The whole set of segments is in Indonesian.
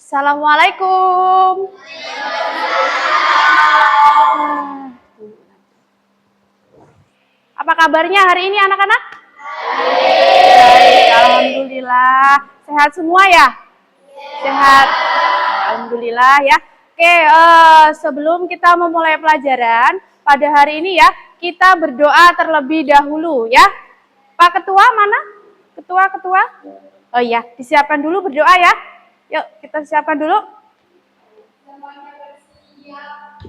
Assalamualaikum. Apa kabarnya hari ini anak-anak? Baik, alhamdulillah. Sehat semua ya? Sehat. Alhamdulillah ya. Oke, sebelum kita memulai pelajaran pada hari ini ya, kita berdoa terlebih dahulu ya. Pak Ketua mana? Ketua? Oh iya, disiapkan dulu berdoa ya. Yuk, kita siapkan dulu. Semuanya bersiap.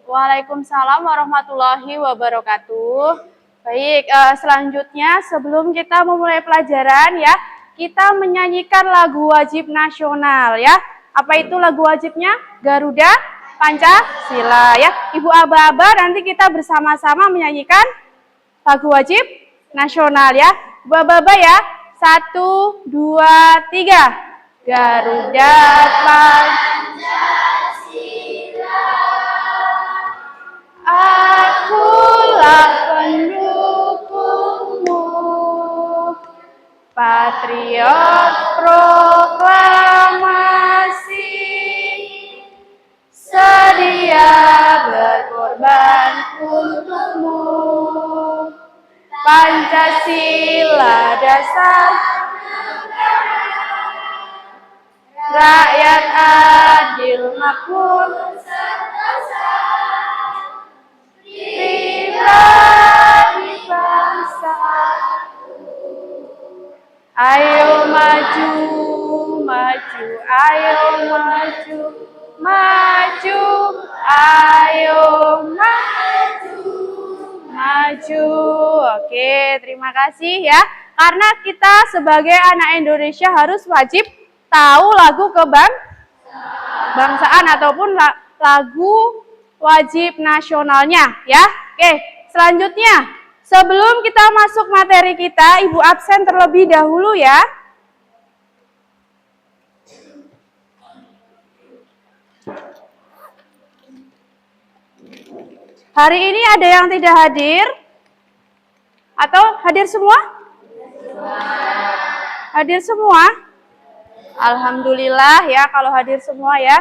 Waalaikumsalam warahmatullahi wabarakatuh. Baik, selanjutnya sebelum kita memulai pelajaran ya, kita menyanyikan lagu wajib nasional ya. Apa itu lagu wajibnya? Garuda Pancasila ya. Ibu aba-aba nanti kita bersama-sama menyanyikan lagu wajib nasional ya. Ibu aba-aba ya. 1, 2, 3. Garuda Pancasila. Akulah pendukungmu, patriot proklamasi, sedia berkorban untukmu. Pancasila dasar rakyat adil makmur. Ayo maju, ayo maju, ayo maju. Oke, terima kasih ya. Karena kita sebagai anak Indonesia harus wajib tahu lagu kebangsaan ataupun lagu wajib nasionalnya ya. Oke, selanjutnya sebelum kita masuk materi kita, Ibu absen terlebih dahulu ya. Hari ini ada yang tidak hadir? Atau hadir semua? Hadir semua? Alhamdulillah ya kalau hadir semua ya.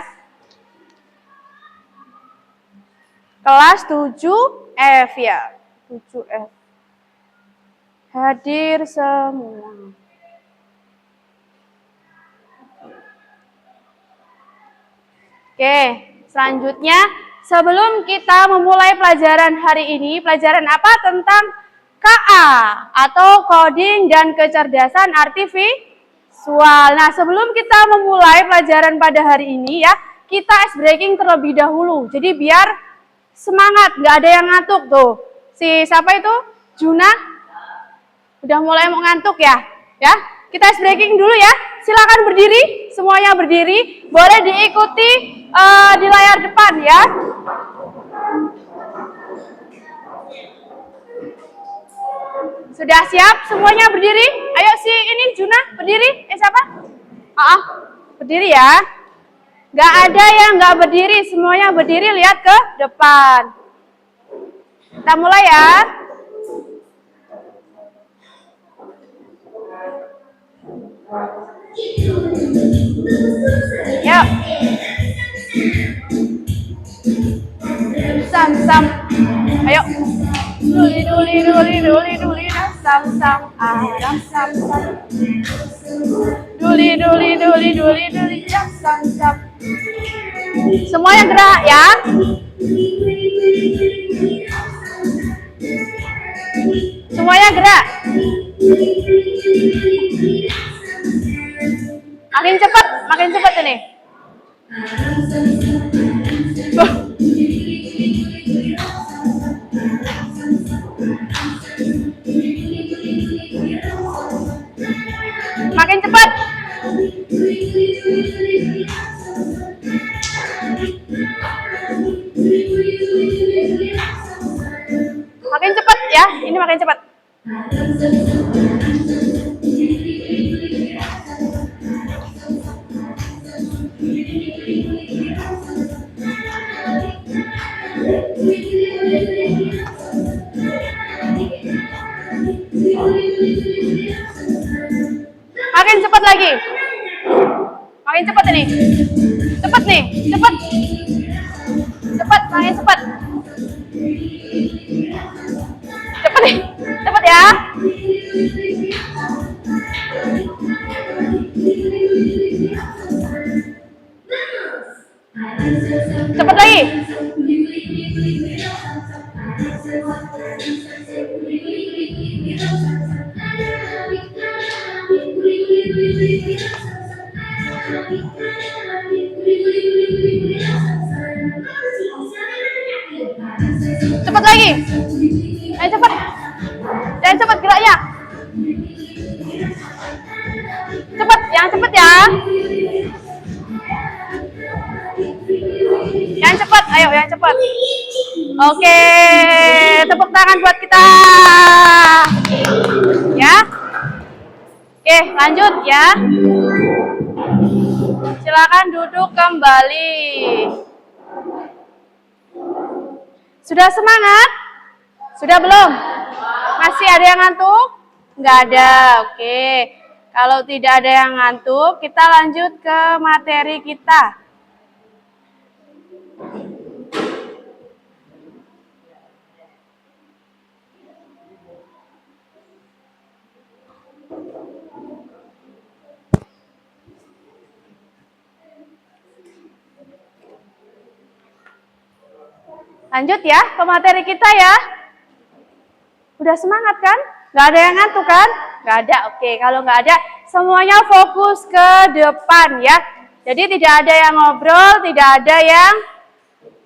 Kelas 7F ya. 7F. Hadir semua. Oke, selanjutnya sebelum kita memulai pelajaran hari ini, pelajaran apa? Tentang KA atau coding dan kecerdasan artifisial. Nah, sebelum kita memulai pelajaran pada hari ini ya, kita ice breaking terlebih dahulu. Jadi biar semangat, nggak ada yang ngantuk tuh. Siapa itu? Juna? Udah mulai mau ngantuk ya? Ya, kita ice breaking dulu ya. Silakan berdiri, semuanya berdiri. Boleh diikuti di layar depan ya. Sudah siap? Semuanya berdiri? Ayo ini Juna berdiri. Siapa? Berdiri ya. Nggak ada yang nggak berdiri, semuanya berdiri, lihat ke depan. Kita mulai ya. Yuk. Sam. Ayo. Duli, sam. Duli, sam. Semuanya gerak ya. Semuanya gerak. Makin cepat ini. Makin cepat. lagi. Makin cepat ini. Cepat nih, cepat. Cepat, makin cepat. Cepat nih, cepat ya. Cepat lagi. Cepat lagi. Ayo cepat. Jangan cepat geraknya. Cepat, yang cepat ya. Yang cepat, ayo yang cepat. Oke, tepuk tangan buat kita. Ya. Oke, lanjut ya. Silakan duduk kembali. Sudah semangat? Sudah belum? Masih ada yang ngantuk? Nggak ada, oke. Kalau tidak ada yang ngantuk, kita lanjut ke materi kita. Lanjut ya ke materi kita ya. Udah semangat kan? Nggak ada yang ngantuk kan? Nggak ada, oke. Kalau nggak ada, semuanya fokus ke depan ya. Jadi tidak ada yang ngobrol, tidak ada yang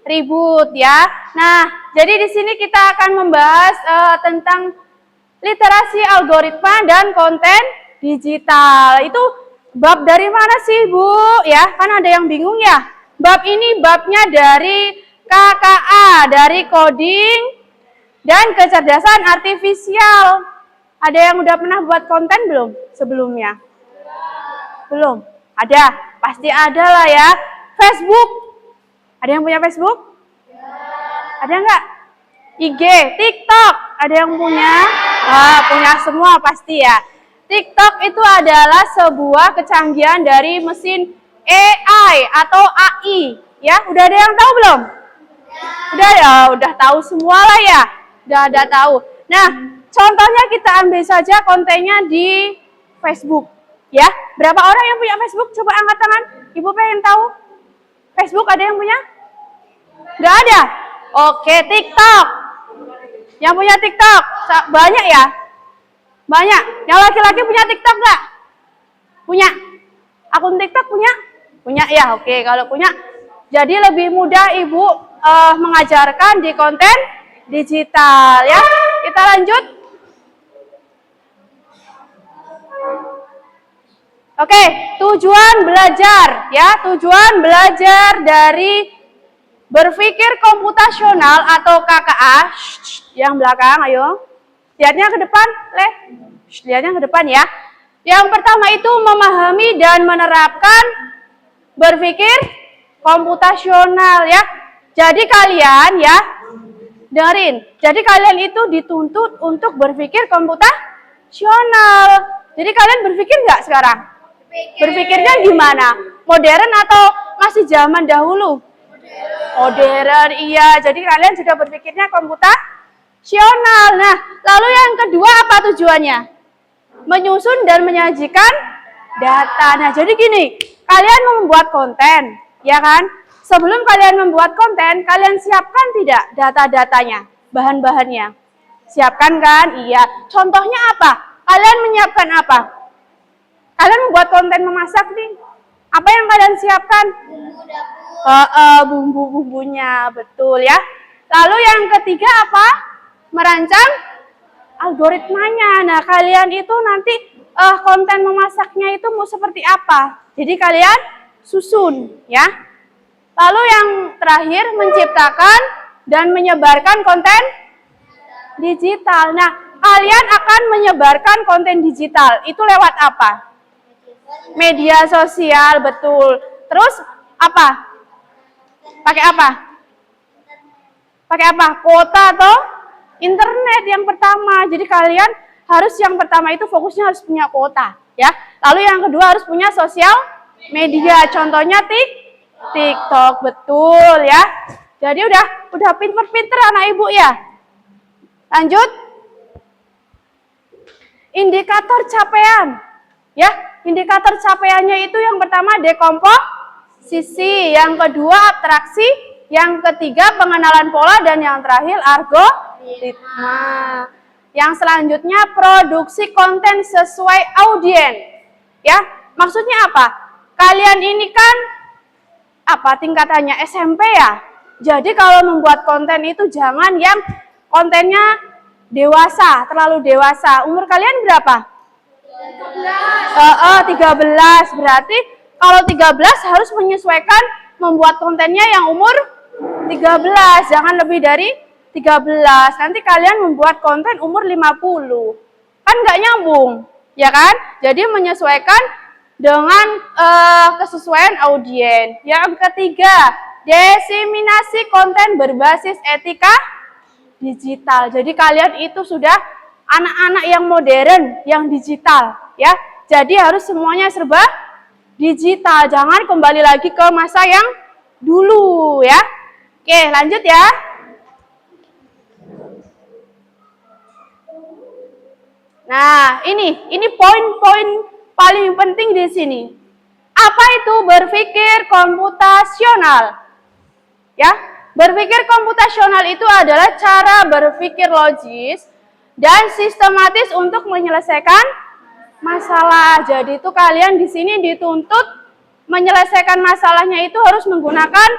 ribut ya. Nah, jadi di sini kita akan membahas tentang literasi algoritma dan konten digital. Itu bab dari mana sih, Bu? Ya, kan ada yang bingung ya. Bab ini babnya dari KKA, dari coding dan kecerdasan artifisial. Ada yang udah pernah buat konten belum sebelumnya? Belum? Ada? Pasti ada lah ya. Facebook. Ada yang punya Facebook? Ada nggak? IG, TikTok. Ada yang punya? Punya semua pasti ya. TikTok itu adalah sebuah kecanggihan dari mesin AI atau AI. Ya, udah ada yang tahu belum? Udah ya, udah tahu semua lah ya. Udah ada tahu. Nah, contohnya kita ambil saja kontennya di Facebook. Ya, berapa orang yang punya Facebook? Coba angkat tangan. Ibu pengen tahu. Facebook ada yang punya? Nggak ada? Oke, TikTok. Yang punya TikTok? Banyak ya? Banyak. Yang laki-laki punya TikTok nggak? Punya. Akun TikTok punya? Punya ya, oke. Kalau punya, jadi lebih mudah Ibu mengajarkan di konten digital ya. Kita lanjut. Oke, tujuan belajar ya. Tujuan belajar dari berpikir komputasional atau KKA. Yang belakang, ayo. Lihatnya ke depan, lihatnya ke depan ya. Yang pertama itu memahami dan menerapkan berpikir komputasional ya. Jadi kalian ya, dengerin. Jadi kalian itu dituntut untuk berpikir komputasional. Jadi kalian berpikir nggak sekarang? Berpikirnya gimana? Modern atau masih zaman dahulu? Modern, iya. Jadi kalian sudah berpikirnya komputasional. Nah, lalu yang kedua apa tujuannya? Menyusun dan menyajikan data. Nah, jadi gini, kalian mau membuat konten, ya kan? Sebelum kalian membuat konten, kalian siapkan tidak data-datanya, bahan-bahannya? Siapkan kan? Iya. Contohnya apa? Kalian menyiapkan apa? Kalian membuat konten memasak nih. Apa yang kalian siapkan? Bumbu-bumbunya, betul ya. Lalu yang ketiga apa? Merancang algoritmanya. Nah, kalian itu nanti konten memasaknya itu mau seperti apa? Jadi kalian susun ya. Lalu yang terakhir menciptakan dan menyebarkan konten digital. Nah, kalian akan menyebarkan konten digital. Itu lewat apa? Media sosial, betul. Terus apa? Pakai apa? Pakai apa? Kuota atau internet yang pertama. Jadi kalian harus yang pertama itu fokusnya harus punya kuota. ya. Lalu yang kedua harus punya sosial media, contohnya TikTok, betul ya. Jadi udah pinter-pinter anak ibu ya. Lanjut, indikator capaian, ya. Indikator capaiannya itu yang pertama dekomposisi, yang kedua abstraksi, yang ketiga pengenalan pola, dan yang terakhir algoritma. Yang selanjutnya produksi konten sesuai audiens, ya. Maksudnya apa? Kalian ini kan tingkatannya SMP ya. Jadi kalau membuat konten itu jangan yang kontennya dewasa, terlalu dewasa. Umur kalian berapa? 13. Berarti kalau 13 harus menyesuaikan membuat kontennya yang umur 13, jangan lebih dari 13. Nanti kalian membuat konten umur 50. Kan nggak nyambung, ya kan? Jadi menyesuaikan dengan kesesuaian audiens. Yang ketiga, diseminasi konten berbasis etika digital. Jadi kalian itu sudah anak-anak yang modern, yang digital, ya. Jadi harus semuanya serba digital. Jangan kembali lagi ke masa yang dulu, ya. Oke, lanjut ya. Nah, ini poin-poin paling penting di sini. Apa itu berpikir komputasional? Ya, berpikir komputasional itu adalah cara berpikir logis dan sistematis untuk menyelesaikan masalah. Jadi itu kalian di sini dituntut menyelesaikan masalahnya itu harus menggunakan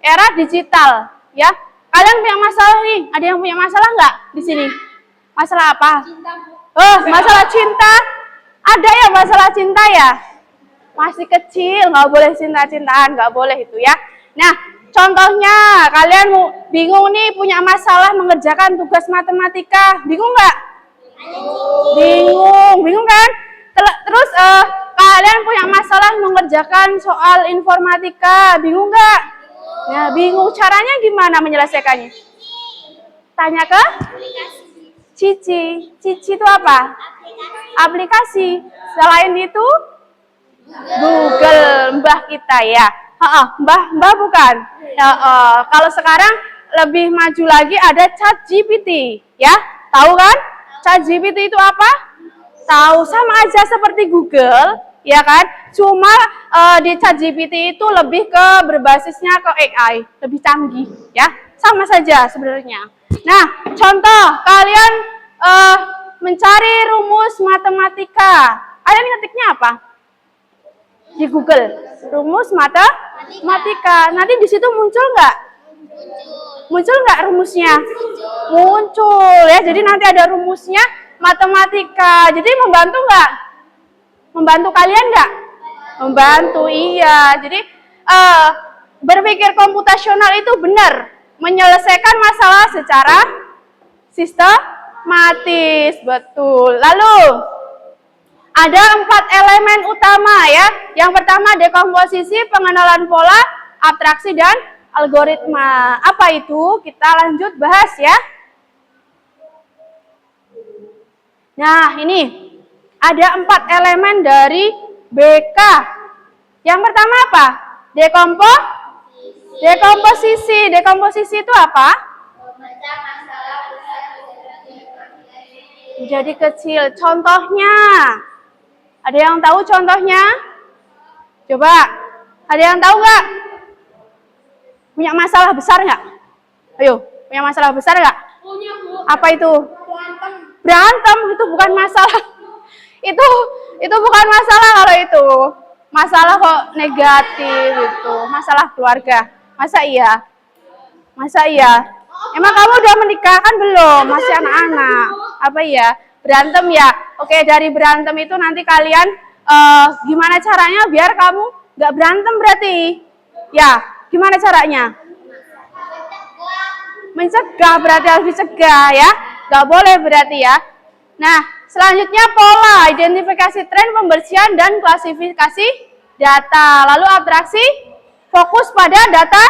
era digital, ya. Kalian punya masalah nih? Ada yang punya masalah nggak di sini? Masalah apa? Masalah cinta. Ada ya masalah cinta ya? Masih kecil, nggak boleh cinta-cintaan, nggak boleh itu ya. Nah, contohnya kalian bingung nih punya masalah mengerjakan tugas matematika, bingung nggak? Bingung kan? Terus kalian punya masalah mengerjakan soal informatika, bingung nggak? Nah, bingung caranya gimana menyelesaikannya? Tanya ke Cici. Cici itu apa? Aplikasi. Selain itu Google, mbah kita ya. Mbah bukan. Kalau sekarang lebih maju lagi ada ChatGPT, ya. Tahu kan? ChatGPT itu apa? Tahu, sama aja seperti Google, ya kan? Cuma di ChatGPT itu lebih ke berbasisnya ke AI, lebih canggih, ya. Sama saja sebenarnya. Nah, contoh kalian mencari rumus matematika. Kalian ngetiknya apa? Di Google, rumus matematika. Nanti di situ muncul nggak? Muncul nggak rumusnya? Muncul ya. Jadi nanti ada rumusnya matematika. Jadi membantu nggak? Membantu kalian nggak? Membantu, iya. Jadi berpikir komputasional itu benar, menyelesaikan masalah secara sistematis, betul. Lalu ada 4 elemen utama ya. Yang pertama dekomposisi, pengenalan pola, abstraksi, dan algoritma. Apa itu? Kita lanjut bahas ya. Nah, ini ada 4 elemen dari BK. Yang pertama apa? Dekomposisi. Dekomposisi itu apa? Jadi kecil. Contohnya, ada yang tahu contohnya? Coba, ada yang tahu nggak? Punya masalah besar nggak? Ayo, punya masalah besar nggak? Punya, Bu. Apa itu? Berantem. Itu bukan masalah. Itu bukan masalah kalau itu. Masalah kok negatif itu. Masalah keluarga. Masa iya? Emang kamu udah menikah kan belum? Masih anak-anak. Apa iya? Berantem ya? Oke, dari berantem itu nanti kalian gimana caranya biar kamu nggak berantem berarti? Ya, gimana caranya? Mencegah, berarti harus dicegah ya. Nggak boleh berarti ya. Nah, selanjutnya pola, identifikasi tren, pembersihan, dan klasifikasi data. Lalu abstraksi, fokus pada data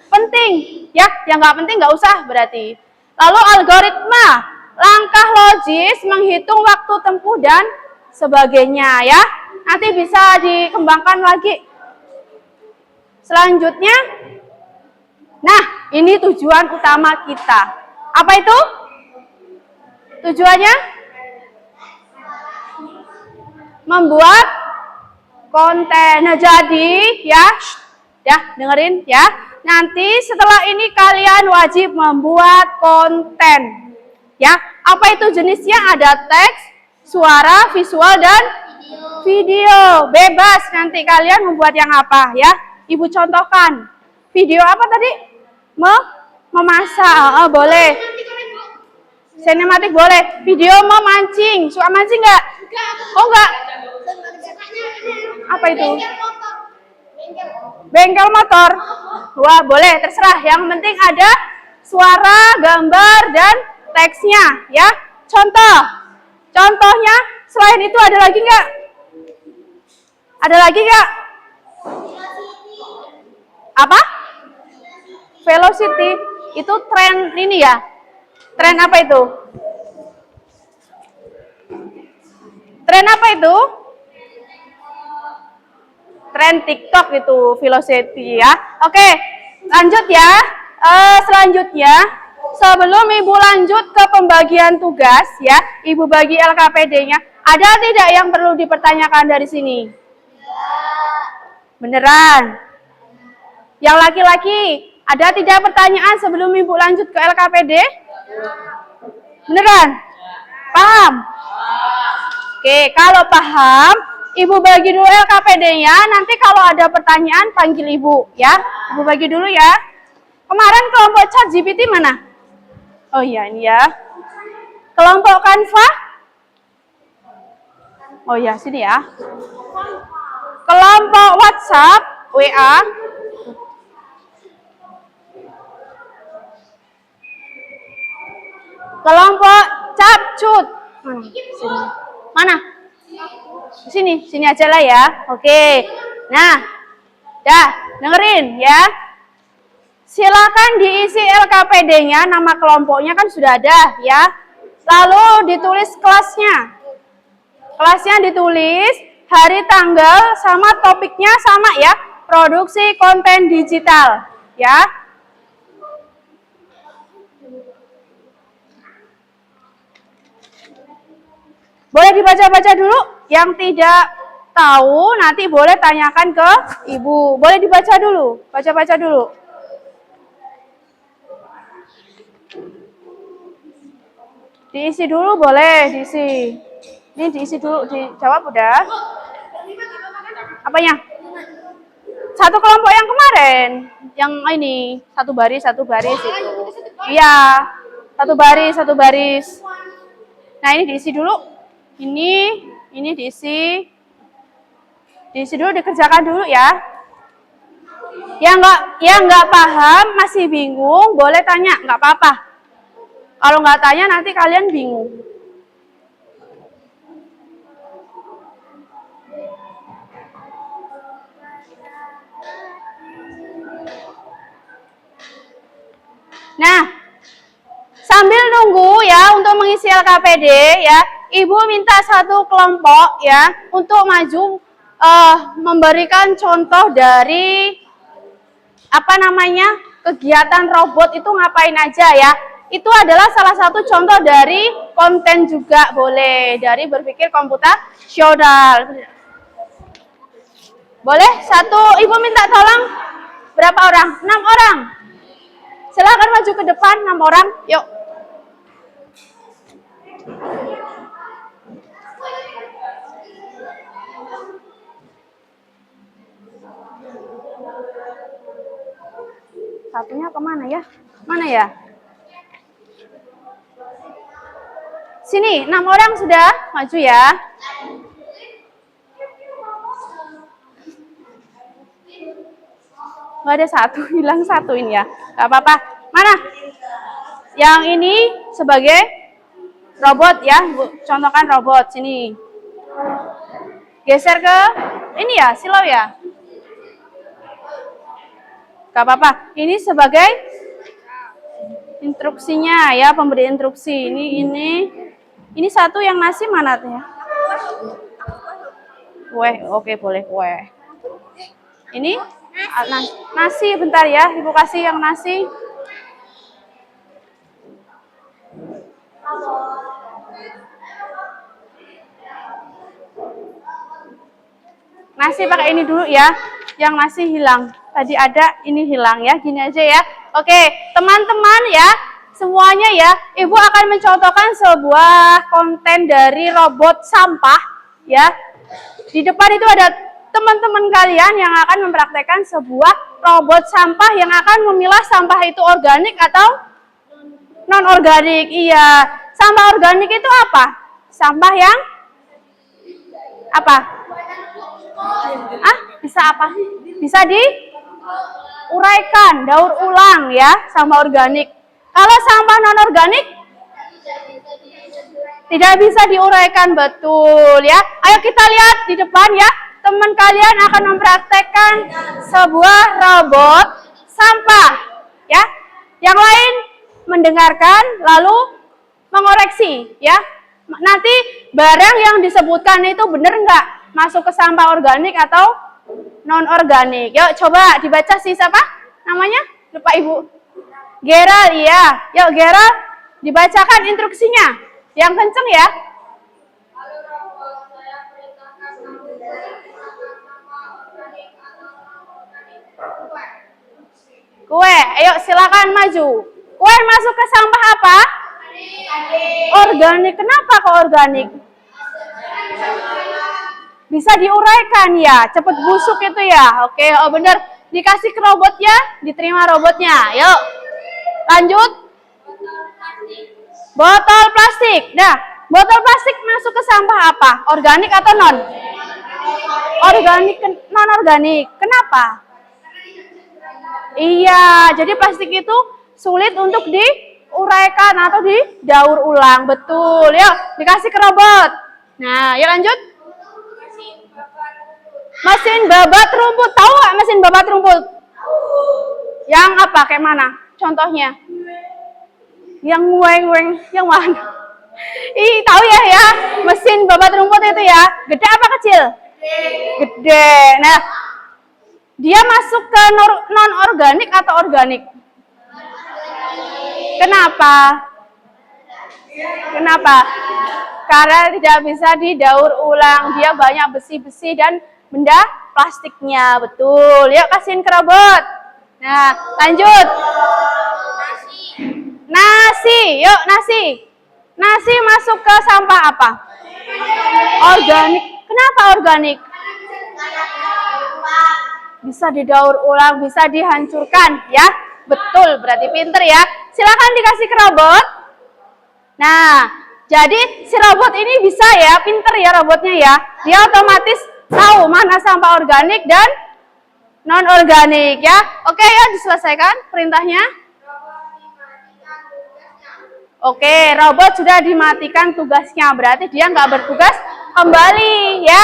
penting. Ya, yang nggak penting nggak usah berarti. Lalu algoritma, langkah logis, menghitung waktu tempuh dan sebagainya ya. Nanti bisa dikembangkan lagi. Selanjutnya, nah ini tujuan utama kita. Apa itu? Tujuannya? Membuat konten. Nah, jadi ya, dengerin ya. Nanti setelah ini kalian wajib membuat konten. Ya, apa itu jenisnya? Ada teks, suara, visual, dan video. Bebas nanti kalian membuat yang apa ya. Ibu contohkan. Video apa tadi? Memasak. Boleh. Sinematik boleh. Video memancing. Suka mancing nggak? Oh enggak. Apa itu? Bengkel motor. Wah, boleh, terserah. Yang penting ada suara, gambar, dan teksnya ya. Contohnya selain itu ada lagi nggak? Ada lagi nggak? Apa? Velocity itu tren ini ya. Tren apa itu? Tren apa itu? Tren TikTok itu Velocity ya. Oke, lanjut ya. Selanjutnya, sebelum Ibu lanjut ke pembagian tugas ya, Ibu bagi LKPD-nya. Ada tidak yang perlu dipertanyakan dari sini? Beneran? Yang laki-laki, ada tidak pertanyaan sebelum Ibu lanjut ke LKPD? Beneran? Paham? Oke, kalau paham, Ibu bagi dulu LKPD-nya, nanti kalau ada pertanyaan panggil Ibu ya. Ibu bagi dulu ya. Kemarin kelompok ChatGPT mana? Oh iya, ini ya. Kelompok Canva? Oh iya, sini ya. Kelompok WhatsApp, WA. Kelompok Capcut. Mana? Sini aja lah ya. Oke. Nah, dengerin ya. Silakan diisi LKPD-nya, nama kelompoknya kan sudah ada ya. Lalu ditulis kelasnya. Kelasnya ditulis, hari, tanggal, sama topiknya sama ya. Produksi konten digital ya. Boleh dibaca-baca dulu. Yang tidak tahu nanti boleh tanyakan ke Ibu. Boleh dibaca dulu. Baca-baca dulu. Diisi dulu boleh, diisi. Ini diisi dulu, dijawab udah. Apanya? Satu kelompok yang kemarin. Yang ini, satu baris itu. Iya, satu baris. Nah, ini diisi dulu. Ini diisi. Diisi dulu, dikerjakan dulu ya. Yang nggak paham, masih bingung, boleh tanya, nggak apa-apa. Kalau nggak tanya nanti kalian bingung. Nah, sambil nunggu ya untuk mengisi LKPD ya, Ibu minta satu kelompok ya untuk maju memberikan contoh dari kegiatan robot itu ngapain aja ya. Itu adalah salah satu contoh dari konten juga boleh, dari berpikir komputasional. Boleh? Satu, Ibu minta tolong berapa orang? 6 orang. Silakan maju ke depan, 6 orang. Yuk. Satunya kemana ya? Mana ya? Sini, 6 orang sudah maju ya. Nggak ada satu, hilang satu ini ya. Nggak apa-apa. Mana? Yang ini sebagai robot ya. Contohkan robot. Sini. Geser ke ini ya, silau ya. Nggak apa-apa. Ini sebagai instruksinya ya, pemberi instruksi. Ini satu yang nasi mana tuh ya? Kue, oke boleh kue. Ini nasi, bentar ya, Ibu kasih yang nasi. Nasi pakai ini dulu ya, yang nasi hilang. Tadi ada, ini hilang ya, gini aja ya. Oke, teman-teman ya, semuanya ya, Ibu akan mencontohkan sebuah konten dari robot sampah ya. Di depan itu ada teman-teman kalian yang akan mempraktekkan sebuah robot sampah yang akan memilah sampah itu organik atau non-organik. Iya, sampah organik itu apa? Sampah yang apa? Bisa apa? Bisa diuraikan, daur ulang ya, sampah organik. Kalau sampah non-organik tidak bisa diuraikan, betul ya. Ayo kita lihat di depan ya. Teman kalian akan mempraktekkan sebuah robot sampah ya. Yang lain mendengarkan lalu mengoreksi ya. Nanti barang yang disebutkan itu benar nggak masuk ke sampah organik atau non-organik. Yuk coba dibaca sih, siapa namanya? Lupa Ibu. Gerald, iya. Yuk Gerald, dibacakan instruksinya. Yang kenceng ya. Kue, ayo silakan maju. Kue masuk ke sampah apa? Organik. Kenapa kok organik? Bisa diuraikan ya, cepet busuk itu ya. Oke, oh bener. Dikasih ke robotnya, diterima robotnya. Yuk, lanjut. Botol plastik. Nah, botol plastik masuk ke sampah apa? Organik atau non? Organik, non-organik. Kenapa? Iya, jadi plastik itu sulit untuk diuraikan atau didaur ulang. Betul. Yuk, dikasih ke robot. Nah, yuk lanjut. Mesin babat rumput. Tahu nggak mesin babat rumput? Yang apa? Kayak mana? Contohnya? Yang weng-weng, yang mana? Tahu ya, mesin babat rumput itu ya. Gede apa kecil? Gede. Nah, dia masuk ke non-organik atau organik? Kenapa? Kenapa? Karena tidak bisa didaur ulang. Dia banyak besi-besi dan benda plastiknya. Betul. Yuk kasihin ke robot. Nah, lanjut. Nasi. Yuk nasi. Nasi masuk ke sampah apa? Organik. Kenapa organik? Bisa didaur ulang, bisa dihancurkan ya. Betul, berarti pinter ya. Silakan dikasih ke robot. Nah, jadi si robot ini bisa ya, pinter ya robotnya ya. Dia otomatis tahu mana sampah organik dan non-organik ya. Oke, ya diselesaikan perintahnya. Oke, robot sudah dimatikan tugasnya, berarti dia nggak bertugas kembali ya.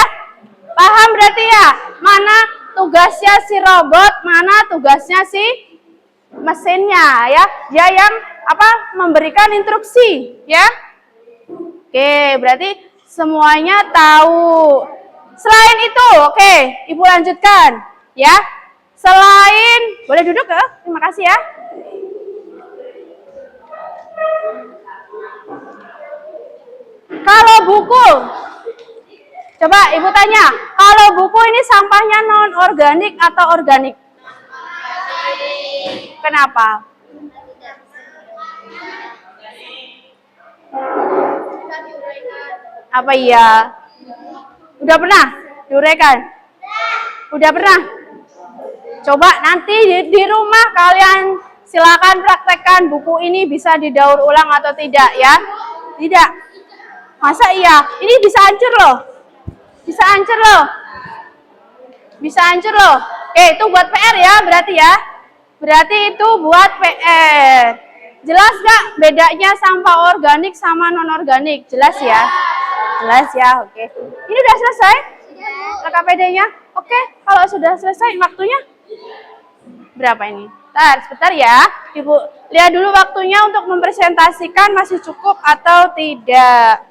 Paham berarti ya? Mana tugasnya si robot, mana tugasnya si mesinnya ya. Dia yang memberikan instruksi ya. Oke, berarti semuanya tahu. Selain itu, oke, Ibu lanjutkan ya. Selain, boleh duduk ya? Terima kasih ya. Kalau buku, coba Ibu tanya, kalau buku ini sampahnya non-organik atau organik? Kenapa? Apa iya? Udah pernah diuraikan? Udah pernah? Coba nanti di rumah kalian silakan praktekkan buku ini bisa didaur ulang atau tidak ya. Tidak. Masa iya? Ini bisa hancur loh. Bisa hancur loh. Bisa hancur loh. Oke, itu buat PR ya berarti ya. Berarti itu buat PR. Jelas gak bedanya sampah organik sama non-organik? Jelas ya? Jelas ya, oke. Ini udah selesai? LKPD-nya? Oke, kalau sudah selesai waktunya? Berapa ini? Sebentar ya. Ibu lihat dulu waktunya untuk mempresentasikan masih cukup atau tidak.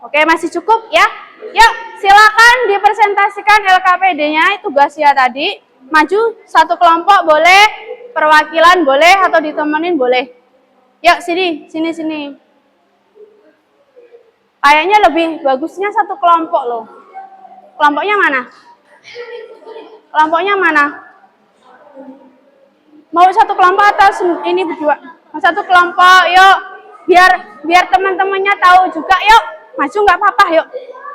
Oke, masih cukup ya? Yuk, silakan dipresentasikan LKPD-nya, tugasnya tadi. Maju satu kelompok boleh, perwakilan boleh, atau ditemenin boleh. Yuk, sini, sini, sini. Kayaknya lebih bagusnya satu kelompok loh. Kelompoknya mana? Kelompoknya mana? Mau satu kelompok atau ini berdua? Mau satu kelompok, yuk. Biar teman-temannya tahu juga, yuk. Maju nggak apa-apa, yuk.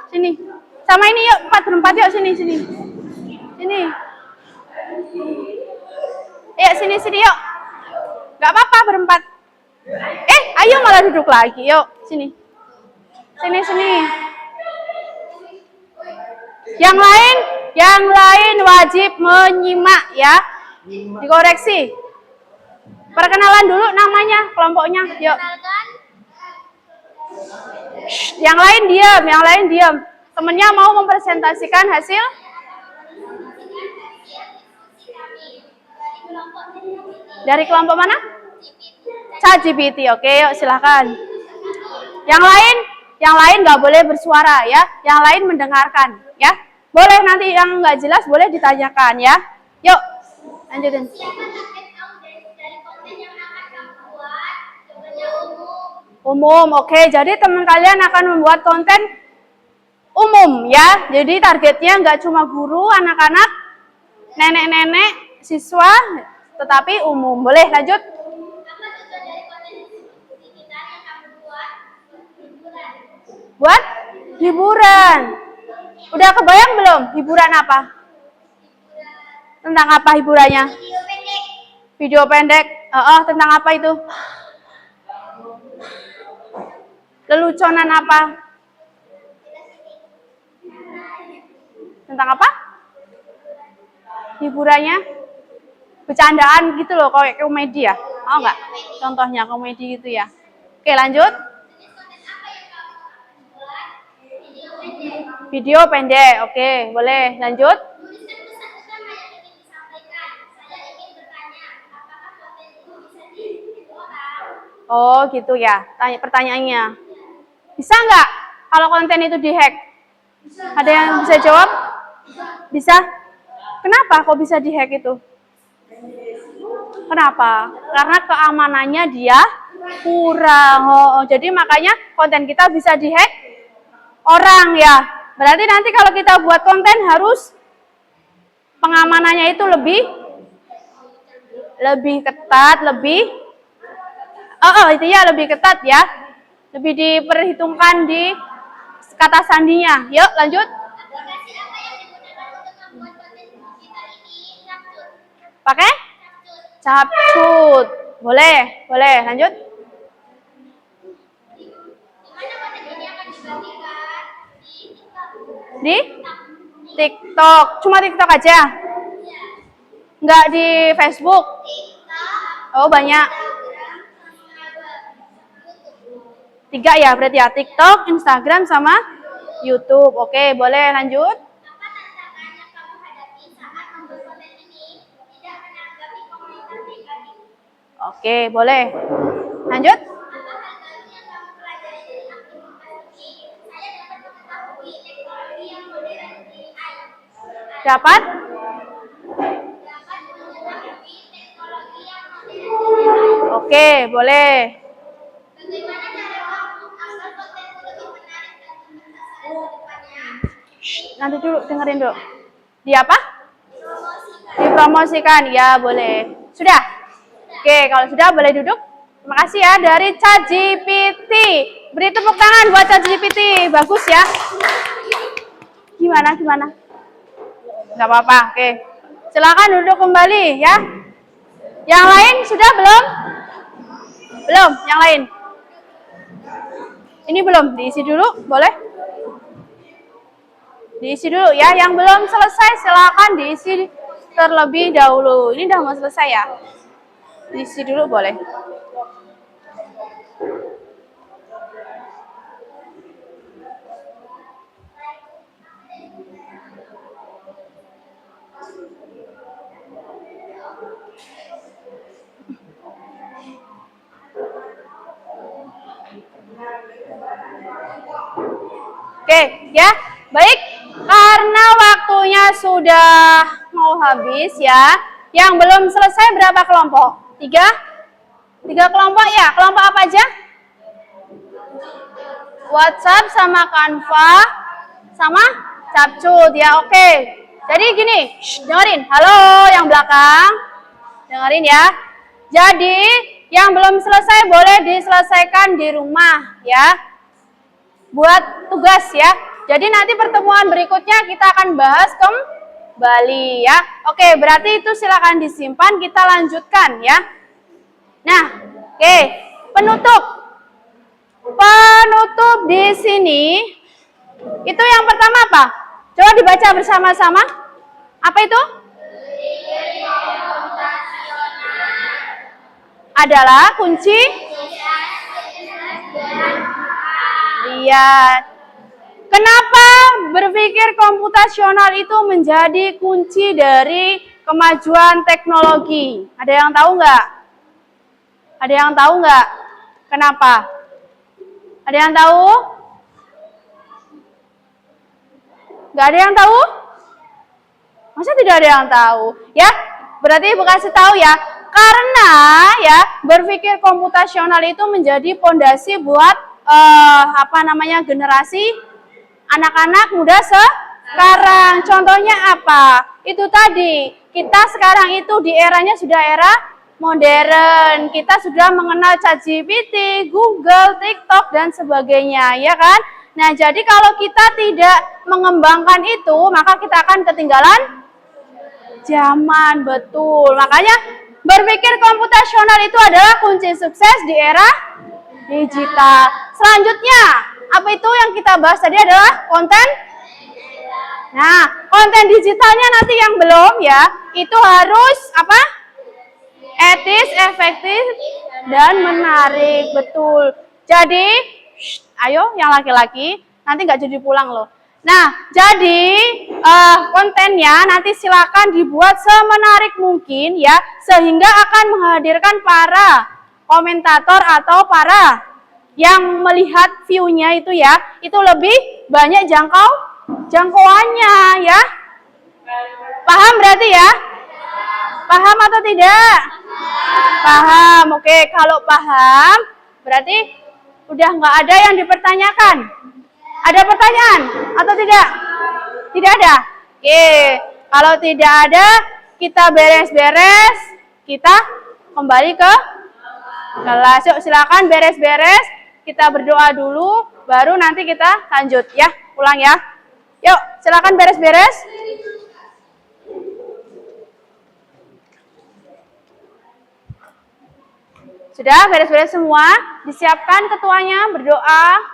Sini. Sama ini yuk, 4 berempat yuk, sini, sini. Sini. Sini, sini yuk. Nggak apa-apa berempat. Ayo malah duduk lagi, yuk. Sini. Sini, sini. Yang lain wajib menyimak ya. Dikoreksi. Perkenalan dulu namanya, kelompoknya. Yuk. Yang lain diam. Temennya mau mempresentasikan hasil dari kelompok mana? ChatGPT. Oke, yuk silakan. Yang lain nggak boleh bersuara ya. Yang lain mendengarkan ya. Boleh nanti yang nggak jelas boleh ditanyakan ya. Yuk, lanjutin. Umum, oke. Jadi teman kalian akan membuat konten umum ya. Jadi targetnya nggak cuma guru, anak-anak, nenek-nenek, siswa, tetapi umum. Boleh lanjut? Buat hiburan. Udah kebayang belum hiburan apa? Tentang apa hiburannya? Video pendek. Tentang apa itu? Leluconan apa? Tentang apa? Hiburannya? Bercandaan gitu loh, kayak komedi ya? Oh enggak? Contohnya komedi gitu ya. Oke, lanjut. Video pendek. Oke, boleh. Lanjut. Oh, gitu ya. Tanya pertanyaannya. Bisa nggak kalau konten itu dihack? Ada yang bisa jawab? Bisa? Kenapa kok bisa dihack itu? Kenapa? Karena keamanannya dia kurang. Jadi makanya konten kita bisa dihack orang ya. Berarti nanti kalau kita buat konten harus pengamanannya itu lebih ketat, itu ya lebih ketat ya. Lebih diperhitungkan di kata sandinya. Yuk, lanjut. Pakai? Capcut. Boleh, lanjut. Di TikTok. Cuma TikTok aja? Nggak di Facebook? Oh, banyak. 3 ya berarti ya. TikTok, Instagram, sama YouTube. Oke, boleh lanjut. Oke, boleh. Lanjut. Dapat? Oke, boleh. Nanti dulu, dengerin dulu. Di apa? Dipromosikan, ya boleh. Sudah? Oke, kalau sudah boleh duduk. Terima kasih ya dari ChatGPT. Beri tepuk tangan buat ChatGPT. Bagus ya. Gimana? Nggak apa-apa, oke. Silakan duduk kembali ya. Yang lain sudah belum? Belum, yang lain. Ini belum, diisi dulu, boleh? Diisi dulu ya. Yang belum selesai silakan diisi terlebih dahulu. Ini udah mau selesai ya. Diisi dulu boleh. Oke, ya. Baik, karena waktunya sudah mau habis ya. Yang belum selesai berapa kelompok? 3? 3 kelompok ya. Kelompok apa aja? WhatsApp sama Canva sama Capcut ya. Oke. Jadi gini, dengerin. Halo yang belakang. Dengerin ya. Jadi, yang belum selesai boleh diselesaikan di rumah ya. Buat tugas ya. Jadi nanti pertemuan berikutnya kita akan bahas kembali ya. Oke, berarti itu silakan disimpan, kita lanjutkan ya. Nah, oke, penutup. Penutup di sini itu yang pertama apa? Coba dibaca bersama-sama. Apa itu? Adalah kunci. Iya. Kenapa berpikir komputasional itu menjadi kunci dari kemajuan teknologi? Ada yang tahu nggak? Ada yang tahu nggak? Kenapa? Ada yang tahu? Nggak ada yang tahu? Masa tidak ada yang tahu? Ya, berarti Ibu kasih tahu ya. Karena ya berpikir komputasional itu menjadi pondasi buat generasi anak-anak muda sekarang. Contohnya apa? Itu tadi, kita sekarang itu di eranya sudah era modern. Kita sudah mengenal ChatGPT, Google, TikTok, dan sebagainya, ya kan? Nah, jadi kalau kita tidak mengembangkan itu, maka kita akan ketinggalan zaman, betul. Makanya berpikir komputasional itu adalah kunci sukses di era digital. Selanjutnya, apa itu yang kita bahas tadi adalah konten? Nah, konten digitalnya nanti yang belum ya, itu harus apa? Etis, efektif, dan menarik, betul. Jadi, ayo yang laki-laki, nanti nggak jadi pulang loh. Nah, jadi kontennya nanti silakan dibuat semenarik mungkin ya, sehingga akan menghadirkan para komentator atau para yang melihat view-nya itu ya, itu lebih banyak jangkauannya ya. Paham berarti ya? Paham atau tidak? Paham. Oke, kalau paham berarti udah nggak ada yang dipertanyakan. Ada pertanyaan atau tidak? Tidak ada. Oke, kalau tidak ada, kita beres-beres, kita kembali ke kelas. Yuk, silakan beres-beres. Kita berdoa dulu, baru nanti kita lanjut ya. Pulang ya. Yuk, silakan beres-beres. Sudah beres-beres semua? Disiapkan ketuanya berdoa.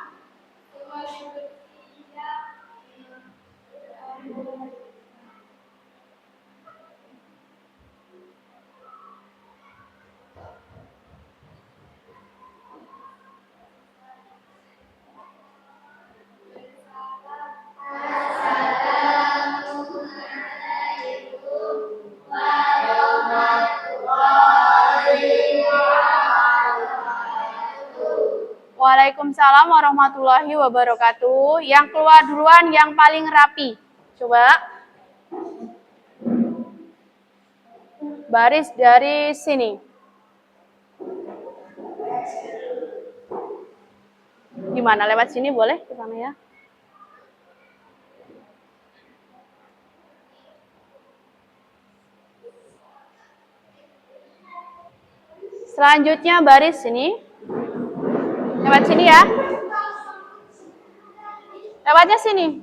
Waalaikumsalam warahmatullahi wabarakatuh. Yang keluar duluan yang paling rapi. Coba. Baris dari sini. Gimana? Lewat sini boleh ke sana ya? Selanjutnya baris sini. Lewat sini ya. Lewatnya sini.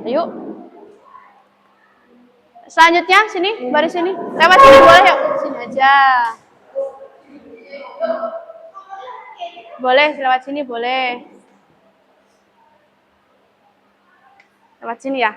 Ayo. Selanjutnya sini, baris sini. Lewat sini boleh yuk. Sini aja. Boleh, lewat sini boleh. Lewat sini ya.